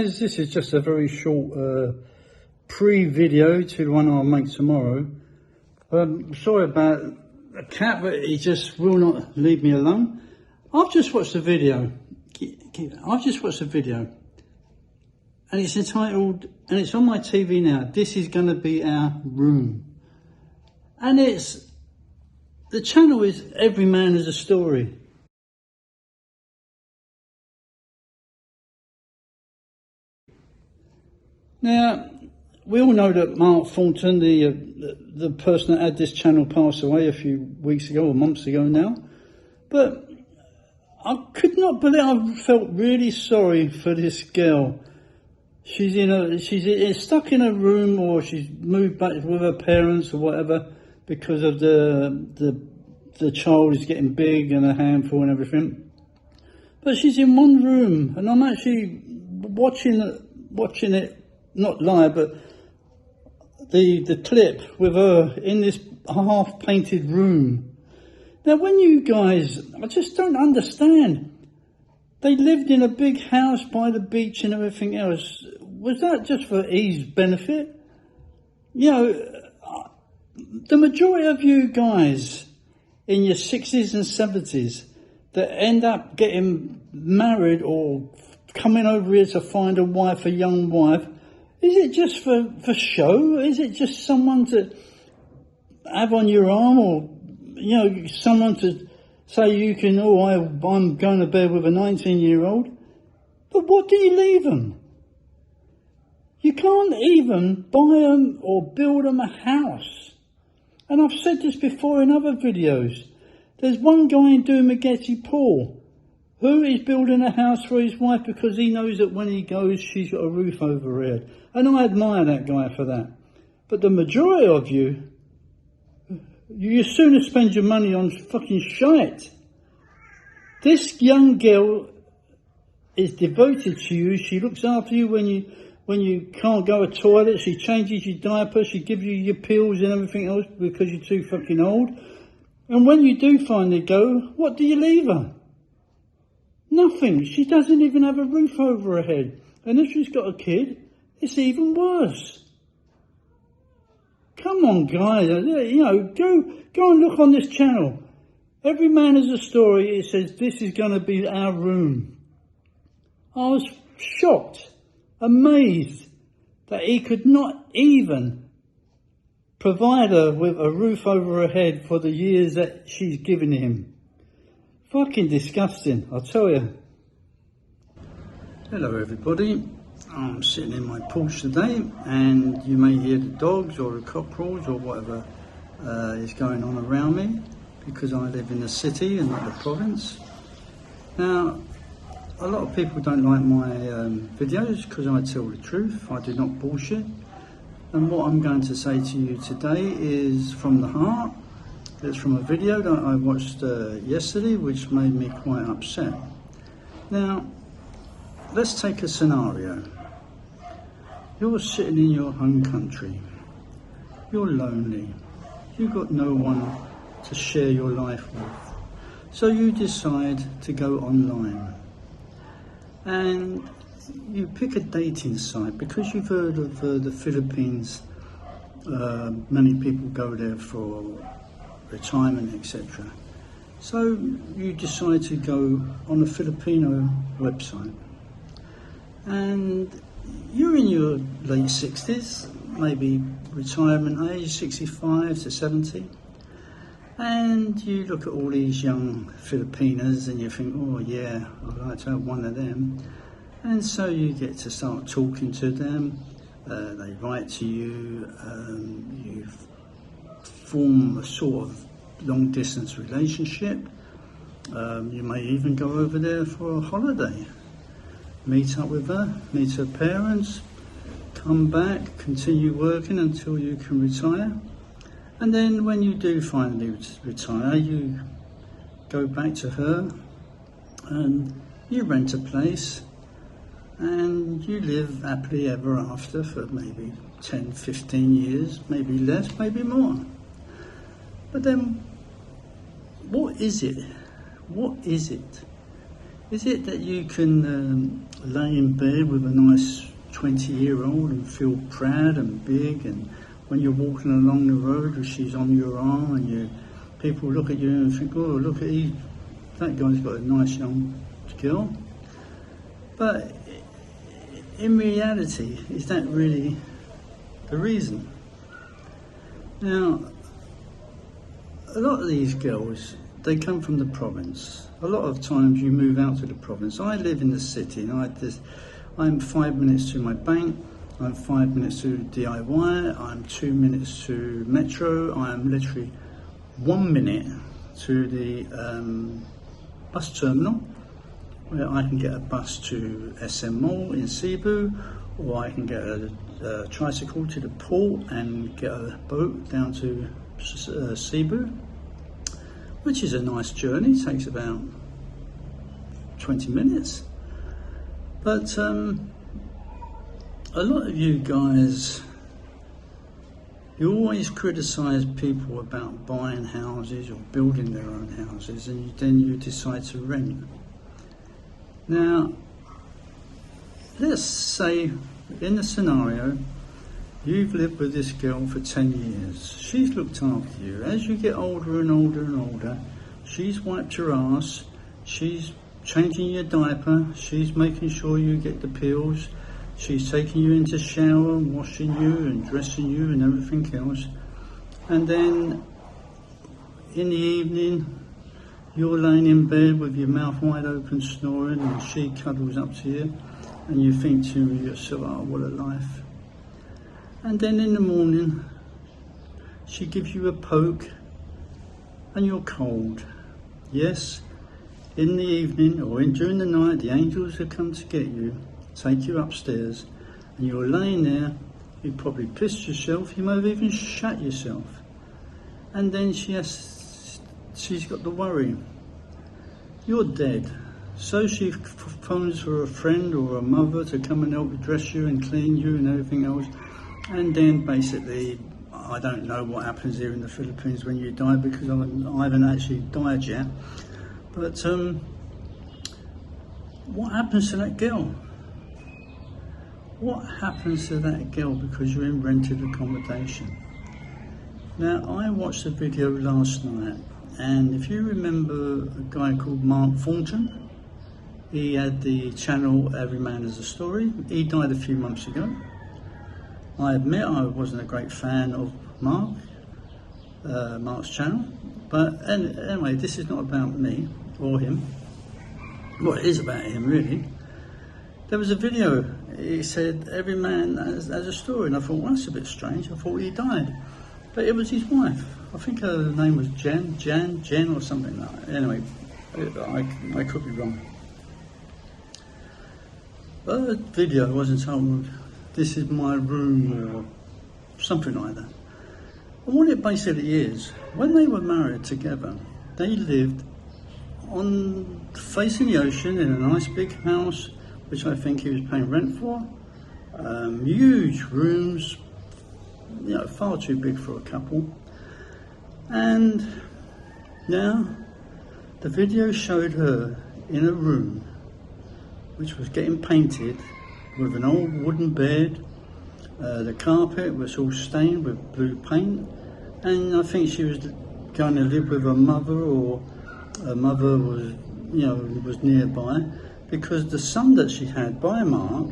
guys, this is just a very short pre-video to the one I'll make tomorrow. Sorry about the cat, but he just will not leave me alone. I've just watched a video. I've just watched a video. And it's entitled, and it's on my TV now, This Is Gonna Be Our Room. And the channel is Every Man Has a Story. Now, we all know that Mark Thornton, the person that had this channel, passed away a few weeks ago or months ago now. But I could not believe, I felt really sorry for this girl. She's stuck in a room, or she's moved back with her parents or whatever, because of the child is getting big and a handful and everything. But she's in one room, and I'm actually watching it, not live, but the clip with her in this half-painted room. Now, when you guys, I just don't understand. They lived in a big house by the beach and everything else. Was that just for Eve's benefit? You know, the majority of you guys in your 60s and 70s that end up getting married or coming over here to find a young wife, is it just for show? Is it just someone to have on your arm, or, you know, someone to say you can, I'm going to bed with a 19-year-old? But what do you leave them? You can't even buy them or build them a house. And I've said this before in other videos. There's one guy in Dumagetti, Paul, who is building a house for his wife because he knows that when he goes, she's got a roof over her head. And I admire that guy for that. But the majority of you sooner spend your money on fucking shite. This young girl is devoted to you. She looks after you when you can't go to the toilet. She changes your diaper. She gives you your pills and everything else because you're too fucking old. And when you do finally go, what do you leave her? Nothing. She doesn't even have a roof over her head. And if she's got a kid, it's even worse. Come on, guys. You know, go and look on this channel. Every Man Has a Story. It says, this is going to be our room. I was shocked, amazed that he could not even provide her with a roof over her head for the years that she's given him. Fucking disgusting, I'll tell you. Hello everybody, I'm sitting in my Porsche today, and you may hear the dogs or the cockerels or whatever is going on around me, because I live in the city and not the province. Now, a lot of people don't like my videos because I tell the truth, I do not bullshit. And what I'm going to say to you today is from the heart. It's from a video that I watched yesterday, which made me quite upset. Now, let's take a scenario. You're sitting in your home country. You're lonely. You've got no one to share your life with. So you decide to go online. And you pick a dating site because you've heard of the Philippines. Many people go there for retirement, etc. So you decide to go on a Filipino website, and you're in your late 60s, maybe retirement age, 65 to 70, and you look at all these young Filipinas and you think, oh yeah, I'd like to have one of them. And so you get to start talking to them, they write to you, you form a sort of long distance relationship. You may even go over there for a holiday, meet up with her, meet her parents, come back, continue working until you can retire. And then when you do finally retire, you go back to her and you rent a place, and you live happily ever after for maybe 10, 15 years, maybe less, maybe more. But then, what is it? What is it Is it that you can lay in bed with a nice 20-year-old and feel proud and big, and when you're walking along the road and she's on your arm and people look at you and think, oh, look at you, that guy's got a nice young girl. But in reality, is that really the reason? Now, a lot of these girls, they come from the province. A lot of times you move out to the province. I live in the city, and I'm 5 minutes to my bank, I'm 5 minutes to DIY, I'm 2 minutes to Metro, I'm literally 1 minute to the bus terminal, where I can get a bus to SM Mall in Cebu, or I can get a tricycle to the port and get a boat down to Cebu, which is a nice journey. It takes about 20 minutes. But a lot of you guys, you always criticise people about buying houses or building their own houses, and then you decide to rent. Now, let's say in the scenario, you've lived with this girl for 10 years. She's looked after you. As you get older and older and older, she's wiped your ass, she's changing your diaper, she's making sure you get the pills, she's taking you into shower and washing you and dressing you and everything else. And then in the evening, you're laying in bed with your mouth wide open snoring, and she cuddles up to you, and you think to yourself, oh, what a life. And then in the morning, she gives you a poke and you're cold. Yes, in the evening or during the night, the angels have come to get you, take you upstairs, and you're laying there, you probably pissed yourself, you may have even shat yourself. And then she's got the worry. You're dead. So she phones for a friend or a mother to come and help dress you and clean you and everything else. And then basically, I don't know what happens here in the Philippines when you die, because I haven't actually died yet. But what happens to that girl? What happens to that girl because you're in rented accommodation? Now, I watched a video last night, and if you remember a guy called Mark Thornton, he had the channel Every Man Has a Story. He died a few months ago. I admit I wasn't a great fan of Mark's channel, but anyway, this is not about me or him. Well, it is about him, really. There was a video, he said, every man has a story, and I thought, well, that's a bit strange. I thought he died, but it was his wife. I think her name was Jen or something like that. Anyway, I could be wrong. But the video wasn't told, this is my room, or something like that. And what it basically is, when they were married together, they lived facing the ocean in a nice big house, which I think he was paying rent for. Huge rooms, far too big for a couple. And now the video showed her in a room which was getting painted with an old wooden bed. The carpet was all stained with blue paint, and I think she was going to live with her mother, or her mother was, was nearby, because the son that she had by Mark,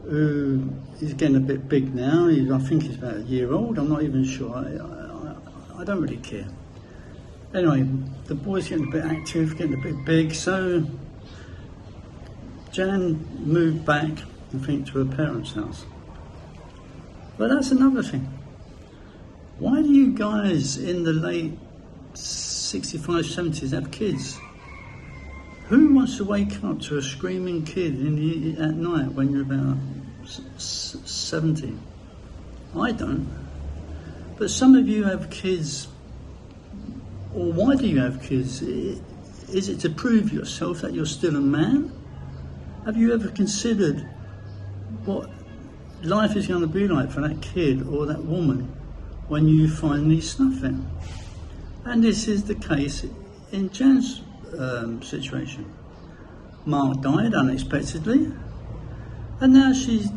who is getting a bit big now, I think he's about a year old, I'm not even sure, I don't really care. Anyway, the boy's getting a bit active, getting a bit big, so Jan moved back, I think, to her parents' house. But that's another thing. Why do you guys in the late 65, 70s have kids? Who wants to wake up to a screaming kid at night when you're about 70? I don't. But some of you have kids, or why do you have kids? Is it to prove yourself that you're still a man? Have you ever considered what life is going to be like for that kid or that woman when you finally snuff it? And this is the case in Jan's situation. Mark died unexpectedly, and now she's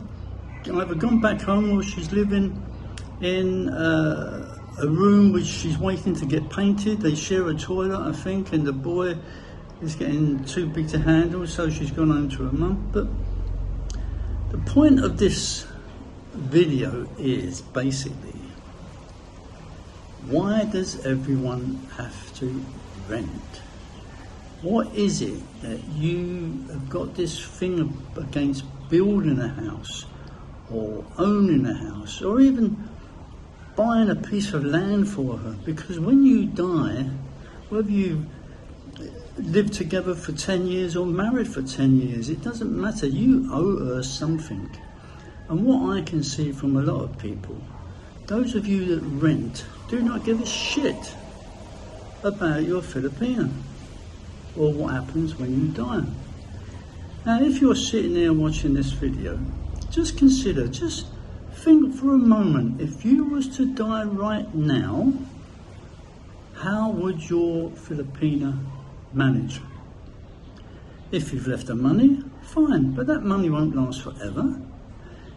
either gone back home or she's living in a room which she's waiting to get painted. They share a toilet, I think, and the boy is getting too big to handle, so she's gone home to her mum. But the point of this video is basically, why does everyone have to rent? What is it that you have got this thing against building a house or owning a house or even buying a piece of land for her? Because when you die, whether you live together for 10 years or married for 10 years, it doesn't matter. You owe her something. And what I can see from a lot of people, those of you that rent do not give a shit about your Filipina or what happens when you die. Now, if you're sitting there watching this video, just consider, just think for a moment, if you was to die right now, how would your Filipina manage? If you've left her money, fine, but that money won't last forever.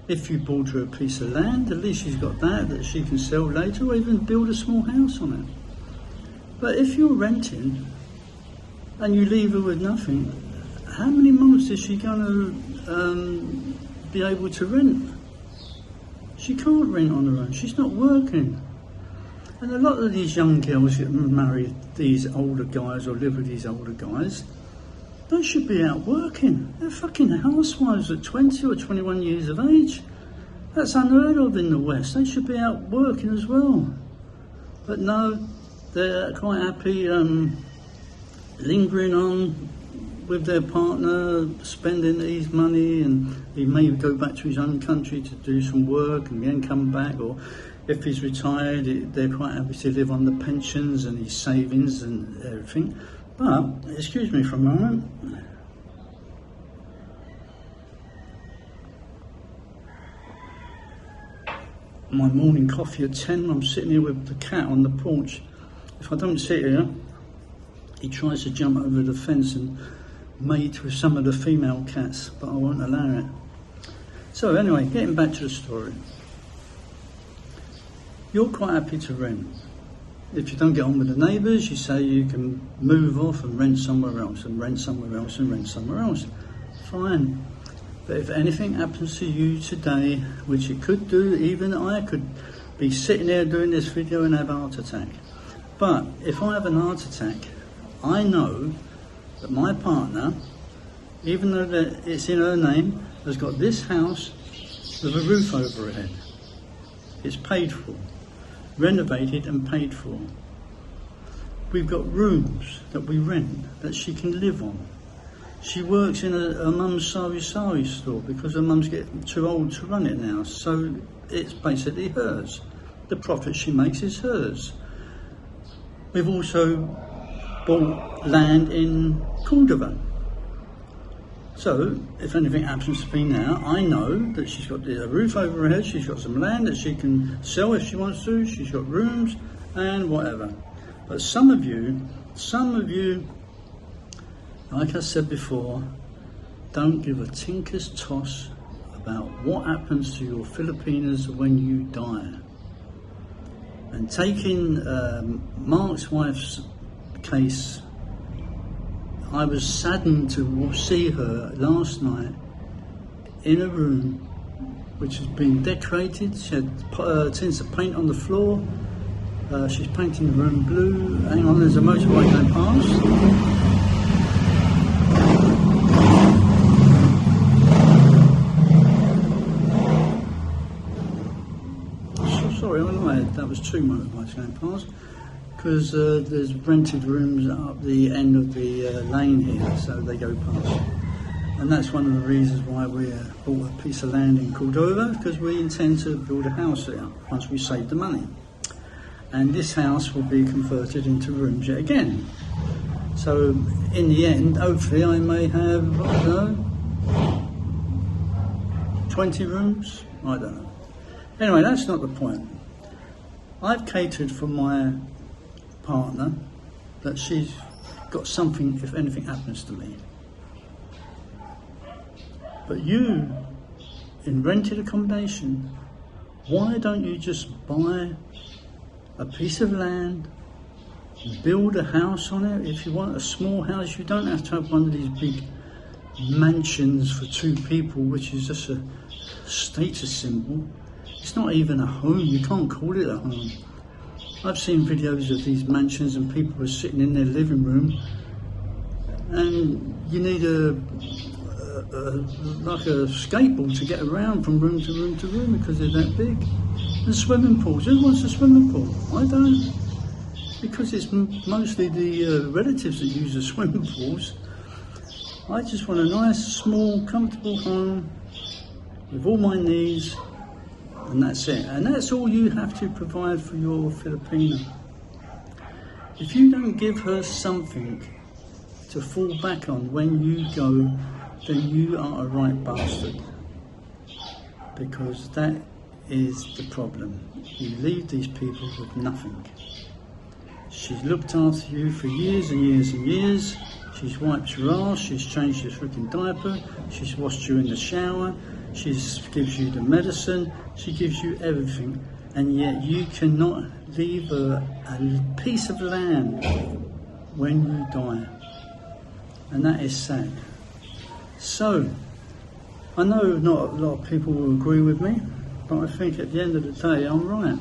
If you bought her a piece of land, at least she's got that she can sell later or even build a small house on it. But if you're renting and you leave her with nothing, how many months is she going to be able to rent? She can't rent on her own. She's not working. And a lot of these young girls that marry these older guys or live with these older guys, they should be out working. They're fucking housewives at 20 or 21 years of age. That's unheard of in the West. They should be out working as well. But no, they're quite happy lingering on with their partner, spending his money, and he may go back to his own country to do some work and then come back, or if he's retired, they're quite happy to live on the pensions and his savings and everything. But, excuse me for a moment. My morning coffee at 10, I'm sitting here with the cat on the porch. If I don't sit here, he tries to jump over the fence and mate with some of the female cats, but I won't allow it. So anyway, getting back to the story. You're quite happy to rent. If you don't get on with the neighbours, you say you can move off and rent somewhere else, and rent somewhere else, and rent somewhere else. Fine. But if anything happens to you today, which it could do, even I could be sitting there doing this video and have a heart attack. But if I have a heart attack, I know that my partner, even though it's in her name, has got this house with a roof over her head. It's paid for, renovated and paid for. We've got rooms that we rent that she can live on. She works in her mum's sari-sari store because her mum's getting too old to run it now, so it's basically hers. The profit she makes is hers. We've also bought land in Cordova. So, if anything happens to me now, I know that she's got a roof over her head, she's got some land that she can sell if she wants to, she's got rooms and whatever. But some of you, like I said before, don't give a tinker's toss about what happens to your Filipinas when you die. And taking Mark's wife's case, I was saddened to see her last night in a room which has been decorated. She had tints of paint on the floor. She's painting the room blue. Hang on, there's a motorbike going past. Sorry, that was two motorbikes going past, because there's rented rooms up the end of the lane here, so they go past. And that's one of the reasons why we bought a piece of land in Cordova, because we intend to build a house there once we save the money. And this house will be converted into rooms yet again. So in the end, hopefully I may have, I don't know, 20 rooms? I don't know. Anyway, that's not the point. I've catered for my partner that she's got something if anything happens to me. But you, in rented accommodation, why don't you just buy a piece of land, build a house on it? If you want a small house, you don't have to have one of these big mansions for 2 people, which is just a status symbol. It's not even a home. You can't call it a home. I've seen videos of these mansions and people are sitting in their living room, and you need like a skateboard to get around from room to room to room because they're that big. And swimming pools. Who wants a swimming pool? I don't. Because it's mostly the relatives that use the swimming pools. I just want a nice, small, comfortable home with all my needs, and that's it. And that's all you have to provide for your Filipina. If you don't give her something to fall back on when you go, then you are a right bastard. Because that is the problem. You leave these people with nothing. She's looked after you for years and years and years. She's wiped your ass, she's changed your freaking diaper, she's washed you in the shower, she gives you the medicine, she gives you everything, and yet you cannot leave her a piece of land when you die. And that is sad. So, I know not a lot of people will agree with me, but I think at the end of the day I'm right.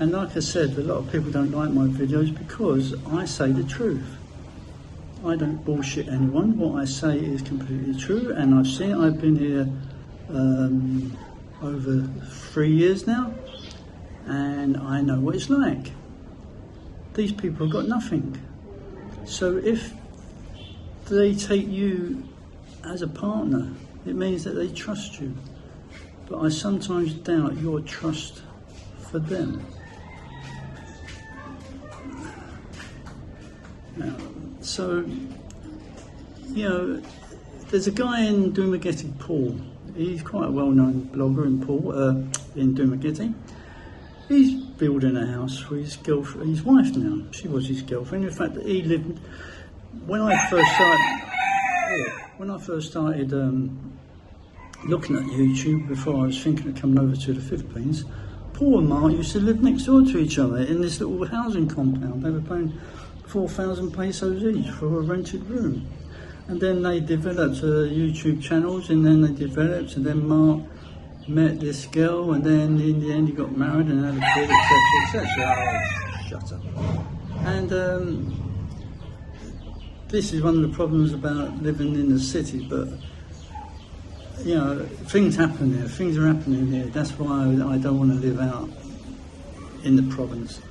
And like I said, a lot of people don't like my videos because I say the truth. I don't bullshit anyone. What I say is completely true, and I've been here over 3 years now, and I know what it's like. These people have got nothing. So if they take you as a partner, it means that they trust you. But I sometimes doubt your trust for them. So, you know, there's a guy in Dumaguete, Paul. He's quite a well-known blogger in Dumaguete. He's building a house for his girlfriend, his wife now. She was his girlfriend. In fact, he lived when I first started looking at YouTube before I was thinking of coming over to the Philippines. Paul and Mark used to live next door to each other in this little housing compound. They were paying 4,000 pesos each for a rented room. And then they developed YouTube channels, and then then Mark met this girl, and then in the end he got married and had a kid, etc, etc. Oh, shut up. And this is one of the problems about living in the city, but you know, things happen here, things are happening here. That's why I don't want to live out in the province.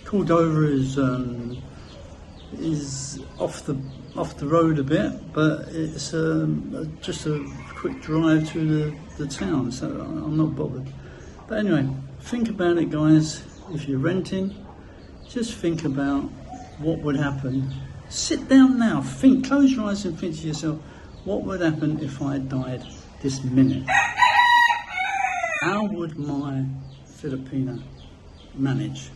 Cordova is off the road a bit, but it's just a quick drive to the town, so I'm not bothered. But anyway, think about it, guys. If you're renting, just think about what would happen. Sit down now, think, close your eyes and think to yourself, what would happen if I died this minute? How would my Filipina manage?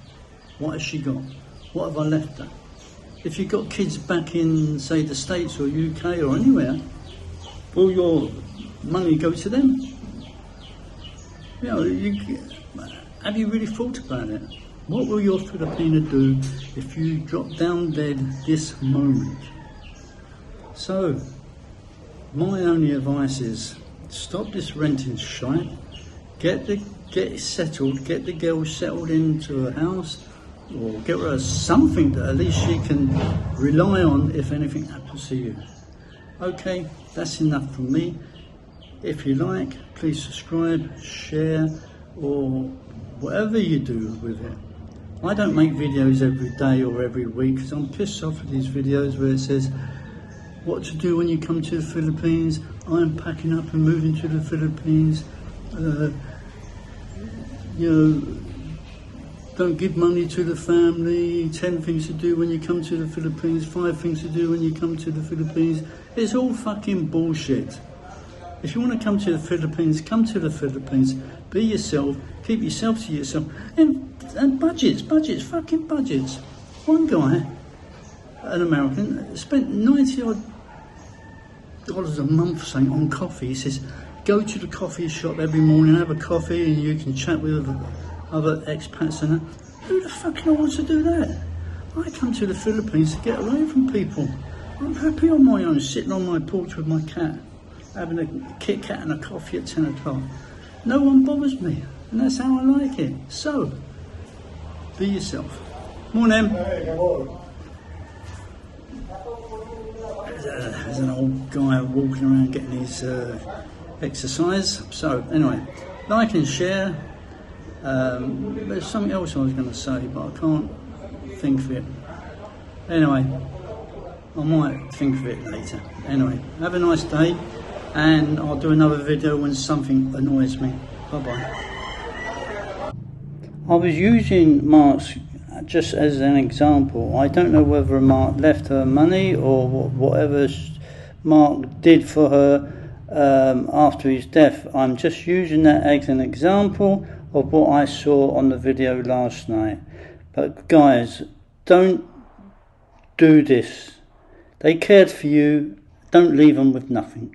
What has she got? What have I left her? If you've got kids back in, say, the States or UK or anywhere, will your money go to them? You know, have you really thought about it? What will your Filipina do if you drop down dead this moment? So, my only advice is, stop this renting shite, get it settled, get the girl settled into a house, or get her something that at least she can rely on if anything happens to you. Okay, that's enough from me. If you like, please subscribe, share, or whatever you do with it. I don't make videos every day or every week because I'm pissed off with these videos where it says what to do when you come to the Philippines. I'm packing up and moving to the Philippines. You know, don't give money to the family, 10 things to do when you come to the Philippines, 5 things to do when you come to the Philippines. It's all fucking bullshit. If you want to come to the Philippines, come to the Philippines. Be yourself, keep yourself to yourself. And budgets, fucking budgets. One guy an American, spent 90 odd dollars a month saying on coffee. He says, go to the coffee shop every morning, have a coffee, and you can chat with other expats and that. Who the fuck wants to do that? I come to the Philippines to get away from people. I'm happy on my own, sitting on my porch with my cat, having a Kit Kat and a coffee at 10 o'clock. No one bothers me, and that's how I like it. So, be yourself. Morning. Hey, good morning. There's an old guy walking around getting his exercise. So, anyway, like and share. There's something else I was going to say, but I can't think of it. Anyway, I might think of it later. Anyway, have a nice day, and I'll do another video when something annoys me. Bye-bye. I was using Mark's just as an example. I don't know whether Mark left her money or whatever Mark did for her after his death. I'm just using that as an example of what I saw on the video last night. But guys, don't do this. They cared for you. Don't leave them with nothing.